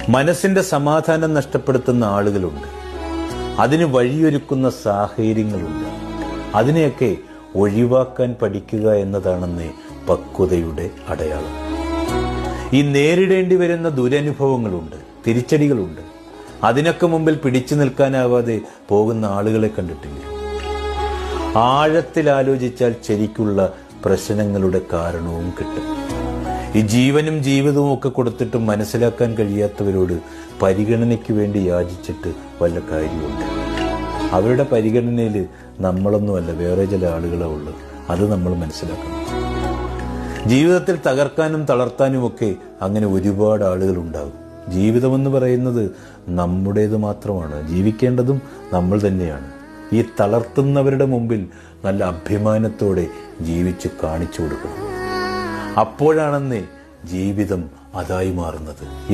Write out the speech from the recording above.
മനസ്സിന്റെ സമാധാനം നഷ്ടപ്പെടുത്തുന്ന ആളുകളുണ്ട്. അതിന് വഴിയൊരുക്കുന്ന സാഹചര്യങ്ങളുണ്ട്. അതിനെയൊക്കെ ഒഴിവാക്കാൻ പഠിക്കുക എന്നതാണെന്ന് പക്വതയുടെ അടയാളം. ഈ നേരിടേണ്ടി വരുന്ന ദുരനുഭവങ്ങളുണ്ട്, തിരിച്ചടികളുണ്ട്. അതിനൊക്കെ മുമ്പിൽ പിടിച്ചു നിൽക്കാനാവാതെ പോകുന്ന ആളുകളെ കണ്ടിട്ടില്ല. ആഴത്തിൽ ആലോചിച്ചാൽ ശരിക്കുള്ള പ്രശ്നങ്ങളുടെ കാരണവും കിട്ടും. ഈ ജീവനും ജീവിതവും ഒക്കെ കൊടുത്തിട്ടും മനസ്സിലാക്കാൻ കഴിയാത്തവരോട് പരിഗണനയ്ക്ക് വേണ്ടി യാചിച്ചിട്ട് വല്ല കാര്യമുണ്ട്. അവരുടെ പരിഗണനയിൽ നമ്മളൊന്നുമല്ല, വേറെ ചില ആളുകളെ ഉള്ളു. അത് നമ്മൾ മനസ്സിലാക്കണം. ജീവിതത്തിൽ തകർക്കാനും തളർത്താനുമൊക്കെ അങ്ങനെ ഒരുപാട് ആളുകൾ ഉണ്ടാകും. ജീവിതമെന്ന് പറയുന്നത് നമ്മുടേത് മാത്രമാണ്. ജീവിക്കേണ്ടതും നമ്മൾ തന്നെയാണ്. ഈ തളർത്തുന്നവരുടെ മുമ്പിൽ നല്ല അഭിമാനത്തോടെ ജീവിച്ച് കാണിച്ചു കൊടുക്കണം. അപ്പോഴാണെന്നേ ജീവിതം അതായി മാറുന്നത്.